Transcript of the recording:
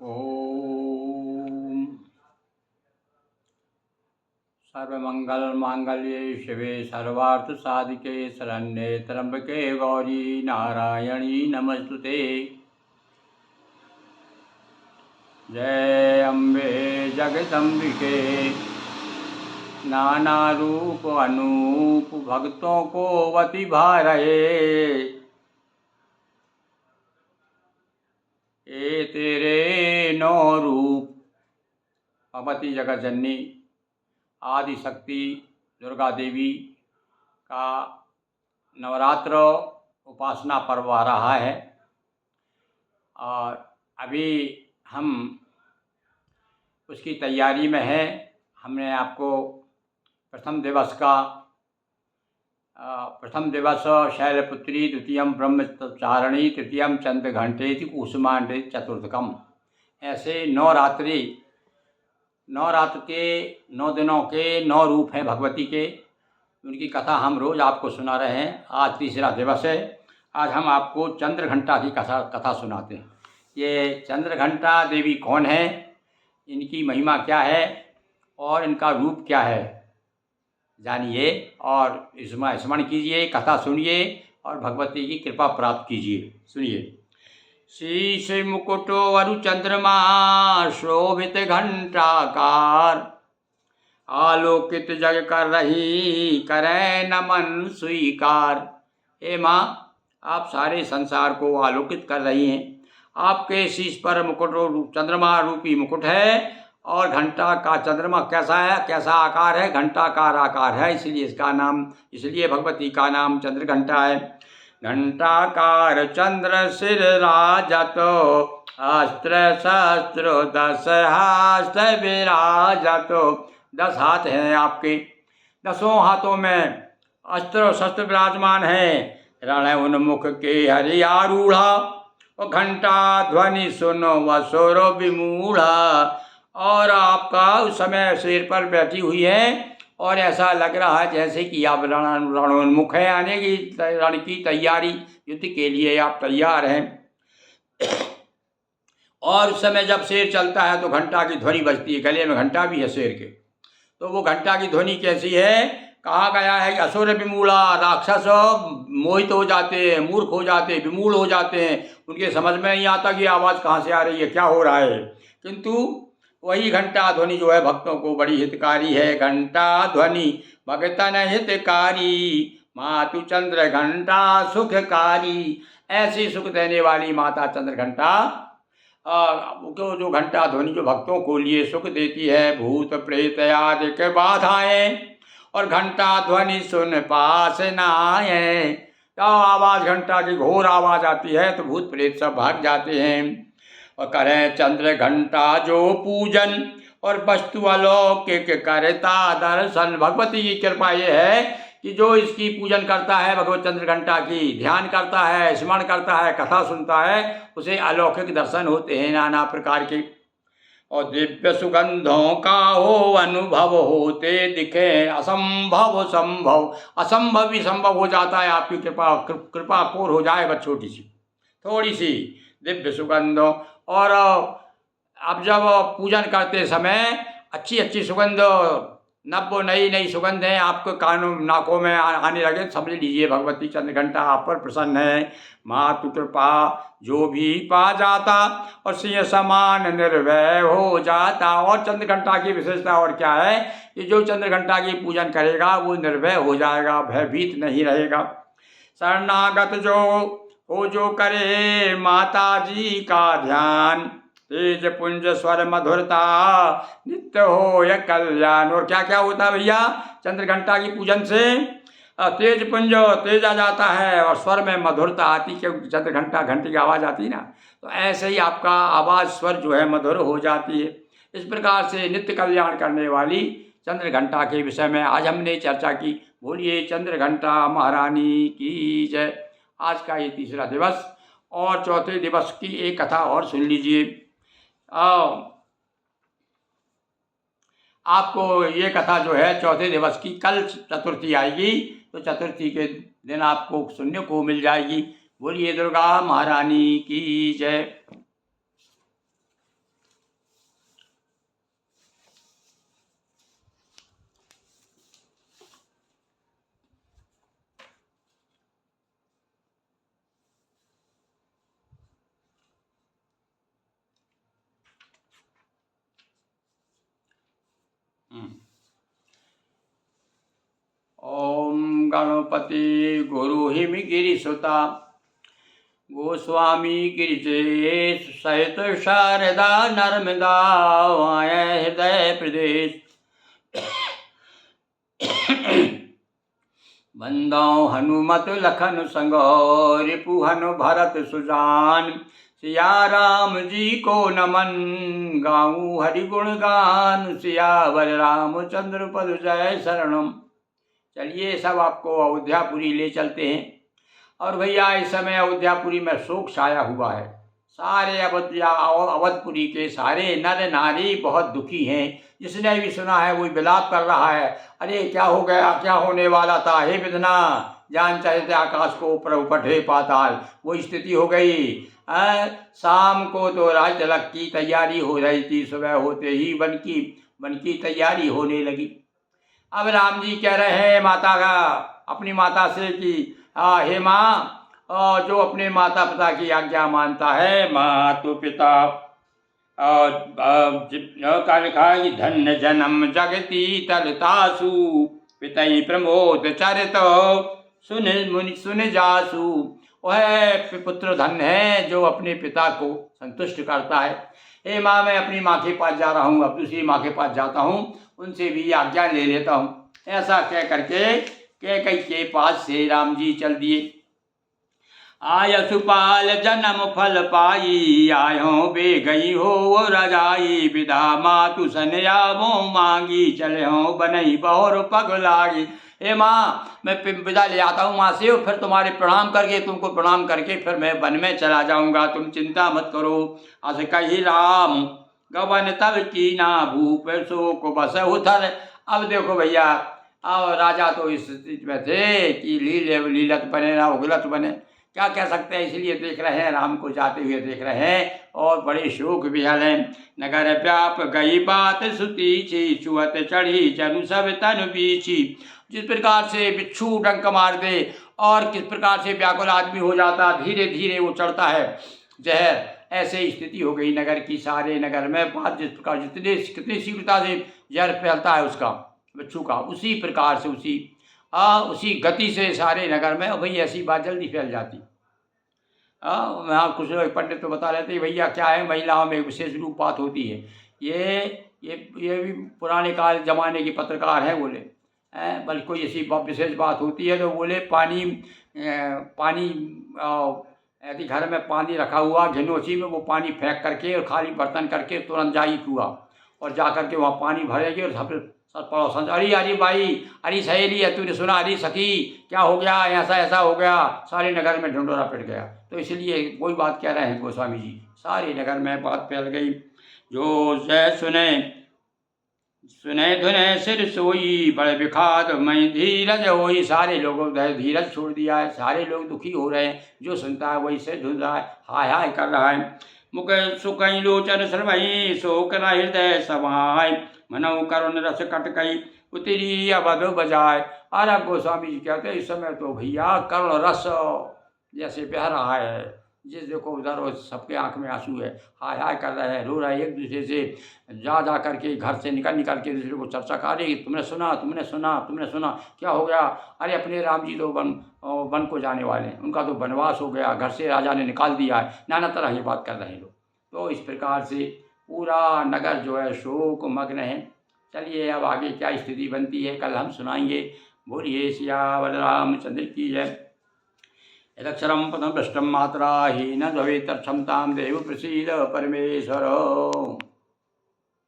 ओम सर्वमंगलमांगल्ये शिवे सर्वार्थसाधिके शरण्ये त्र्यंबके गौरी नारायणी नमस्तुते। जय अम्बे जगदम्बिके। नाना रूप अनूप भक्तों को वति भारये। ये तेरे नौ रूप। भगवती जगत जननी आदि शक्ति दुर्गा देवी का नवरात्र उपासना पर्व आ रहा है और अभी हम उसकी तैयारी में हैं। हमने आपको प्रथम दिवस शैलपुत्री, द्वितीयम ब्रह्मचारिणी, तृतीयम चंद्रघंटेति कुसुमांडे चतुर्थकम, ऐसे नवरात्र के 9 दिनों के 9 रूप हैं भगवती के। उनकी कथा हम रोज़ आपको सुना रहे हैं। आज तीसरा दिवस है। आज हम आपको चंद्रघंटा की कथा सुनाते हैं। ये चंद्रघंटा देवी कौन है, इनकी महिमा क्या है और इनका रूप क्या है, जानिए और इसमें स्मरण कीजिए, कथा सुनिए और भगवती की कृपा प्राप्त कीजिए। सुनिए। शीश मुकुटो वरु चंद्रमा शोभित घंटाकार, आलोकित जग कर रही करे नमन स्वीकार। हे माँ, आप सारे संसार को आलोकित कर रही हैं। आपके शीश पर मुकुट चंद्रमा रूपी मुकुट है और घंटा का चंद्रमा कैसा है, कैसा आकार है, घंटाकार आकार है, इसलिए भगवती का नाम चंद्रघंटा है। घंटाकार चंद्र सिर राजतो, अस्त्र शस्त्र 10 हाथ विराजतो। 10 हाथ हैं आपके, 10 हाथों में अस्त्र शस्त्र विराजमान है। रण उन्मुख के हरियारूढ़ा, और घंटा ध्वनि सुनो वसुर विमूढ़ा। और आपका उस समय सिर पर बैठी हुई है और ऐसा लग रहा है जैसे कि आप रणोन्मुख है, आने की रण की तैयारी, युद्ध के लिए आप तैयार हैं। और उस समय जब शेर चलता है तो घंटा की ध्वनि बजती है। गले में घंटा भी है शेर के। तो वो घंटा की ध्वनि कैसी है, कहा गया है कि असुर विमूढ़ा, राक्षस मोहित हो जाते हैं, मूर्ख हो जाते हैं, विमूढ़ हो जाते हैं। उनके समझ में नहीं आता कि आवाज़ कहाँ से आ रही है, क्या हो रहा है। किंतु वही घंटा ध्वनि जो है भक्तों को बड़ी हितकारी है। घंटा ध्वनि भगतन हितकारी, मातु चंद्र घंटा सुखकारी। ऐसी सुख देने वाली माता चंद्र घंटा जो घंटा ध्वनि जो भक्तों को लिए सुख देती है। भूत प्रेत आदि के बाधाएं और घंटा ध्वनि सुन पास न आए। तो आवाज़ घंटा की घोर आवाज़ आती है तो भूत प्रेत सब भाग जाते हैं। और करें चंद्र घंटा जो पूजन, और वस्तु अलौकिक करता दर्शन। भगवती की कृपा ये है कि जो इसकी पूजन करता है, भगवत चंद्र घंटा की ध्यान करता है, स्मरण करता है, कथा सुनता है, उसे अलौकिक दर्शन होते हैं नाना प्रकार के। और दिव्य सुगंधों का हो अनुभव होते दिखे असंभव संभव। असंभव भी संभव हो जाता है आपकी कृपा कोर हो जाए बस छोटी सी थोड़ी सी दिव्य सुगंधों। और अब जब पूजन करते समय अच्छी अच्छी सुगंध, नई नई सुगंधें आपके कानों नाकों में आने लगे, समझ लीजिए भगवती चंद्रघंटा आप पर प्रसन्न है। मातु कृपा जो भी पा जाता, और सिंह समान निर्भय हो जाता। और चंद्रघंटा की विशेषता और क्या है कि जो चंद्रघंटा की पूजन करेगा वो निर्भय हो जाएगा, भयभीत नहीं रहेगा। शरणागत जो करे माता जी का ध्यान, तेज पुंज स्वर मधुरता नित्य हो यह कल्याण। और क्या क्या होता है भैया चंद्रघंटा की पूजन से? तेज पुंज तेज आ जाता है और स्वर में मधुरता आती, क्योंकि चंद्रघंटा घंटी की आवाज़ आती ना, तो ऐसे ही आपका आवाज़ स्वर जो है मधुर हो जाती है। इस प्रकार से नित्य कल्याण करने वाली चंद्रघंटा के विषय में आज हमने चर्चा की। बोलिए चंद्रघंटा महारानी की जय। आज का ये तीसरा दिवस और चौथे दिवस की एक कथा और सुन लीजिए। आपको ये कथा जो है चौथे दिवस की, कल चतुर्थी आएगी तो चतुर्थी के दिन आपको सुनने को मिल जाएगी। बोलिए दुर्गा महारानी की जय। गणपति गुरु हिम गिरिसुता गोस्वामी गिरिजेश सहित शारदा नर्मदा आए हृदय प्रदेश बंदौ हनुमत लखन संगो रिपुहन भरत सुजान सिया राम जी को नमन गाऊं हरि गुण गान सियावर रामचंद्र पद जय शरणम। चलिए सब आपको अयोध्यापुरी ले चलते हैं। और भैया इस समय अयोध्यापुरी में शोक छाया हुआ है। सारे अवधपुरी के सारे नर नारी बहुत दुखी हैं। जिसने भी सुना है वही विलाप कर रहा है, अरे क्या हो गया, क्या होने वाला था, हे विधना जान चाहे थे आकाश को ऊपर उपठे पाताल, वो स्थिति हो गई। शाम को तो राज तिलक की तैयारी हो रही थी, सुबह होते ही वन की तैयारी होने लगी। अब राम जी कह रहे हैं माता का अपनी माता से कि हे माँ, जो अपने माता पिता की आज्ञा मानता है, मातु पिता का लिखा है कि धन्य जन्म जगती तलतासु पितई प्रमोद चरित सुन जासु। वह पुत्र धन्य है जो अपने पिता को संतुष्ट करता है। हे माँ, मैं अपनी माँ के पास जा रहा हूँ, अब दूसरी माँ के पास जाता हूँ, उनसे भी आज्ञा ले लेता हूँ। ऐसा कह करके कैकेयी के पास से राम जी चल दिए। आय सुपाल जन्म फल पाई, आयो बे गई हो रजाई, विदा मातु सनयावो मांगी, चले हो बनई बहुर पग लागी। हे माँ, मैं विदा ले आता हूँ माँ से, और फिर तुम्हारे प्रणाम करके तुमको प्रणाम करके फिर मैं वन में चला जाऊँगा, तुम चिंता मत करो। अस कही राम गवन तब कीना, भूप शोक बस उथल। अब देखो भैया, और राजा तो इस स्थिति में थे कि लीलत बने ना उगलत बने, क्या कह सकते हैं। इसलिए देख रहे हैं राम को जाते हुए देख रहे हैं, और बड़े शोक विहल हैं। नगर व्याप गई बात सुतीची, छुअत चढ़ी जनु सब तन बीची। जिस प्रकार से बिच्छू डंक मार दे और किस प्रकार से व्याकुल आदमी हो जाता, धीरे धीरे वो चढ़ता है जहर, ऐसे स्थिति हो गई नगर की। सारे नगर में बात जिस प्रकार कितनी शीघ्रता से जहर फैलता है उसका, बिच्छू का, उसी प्रकार से उसी गति से सारे नगर में भाई ऐसी बात जल्दी फैल जाती। वहाँ कुछ पंडित तो बता रहे थे भैया क्या है, महिलाओं में विशेष रूप बात होती है। ये भी पुराने काल जमाने के पत्रकार हैं बोले, बल्कि कोई ऐसी विशेष बात होती है तो बोले पानी यदि घर में पानी रखा हुआ घिनौची में, वो पानी फेंक करके और खाली बर्तन करके तुरंत जाई कुआं और जा करके वहाँ पानी भरेगी और सब पड़ोसन, अरे भाई, अरे सहेली है, तूने सुना, अरे सखी क्या हो गया, ऐसा हो गया, सारे नगर में ढंढोरा पिट गया। तो इसलिए वही बात कह रहे हैं गोस्वामी जी, सारे नगर में बात फैल गई। जो जय सुने धुने सिर सोई, बड़े विखाद मैं धीरज होई। सारे लोगों ने धीरज छोड़ दिया है, सारे लोग दुखी हो रहे हैं, जो सुनता है वही से ढूंढ रहा है, हाय हाय कर रहा है। मुख सुकई लोचन श्रवई, शोक न हृदय समाय, मनऊ करुण रस कटकई, उतरी अवध बजाय। अरे गोस्वामी जी कहते हैं इस समय तो भैया करुण रस जैसे बह रहा है, जिस देखो उधर सबके आंख में आंसू है, हाय हाय कर रहे हैं, रो रहे हैं, एक दूसरे से जा करके घर से निकल के दूसरे को चर्चा कर रही, तुमने सुना क्या हो गया, अरे अपने राम जी तो वन को जाने वाले हैं, उनका तो वनवास हो गया, घर से राजा ने निकाल दिया है, नाना तरह ये बात कर रहे हैं लोग। तो इस प्रकार से पूरा नगर जो है शोक मग्न है। चलिए अब आगे क्या स्थिति बनती है कल हम सुनाएंगे। बोलिए सियावर रामचंद्र की जय। यदक्षरं पदं भ्रष्टं मात्रा हीनं भवेत् तत्क्षमतां देव प्रसीद परमेश्वर।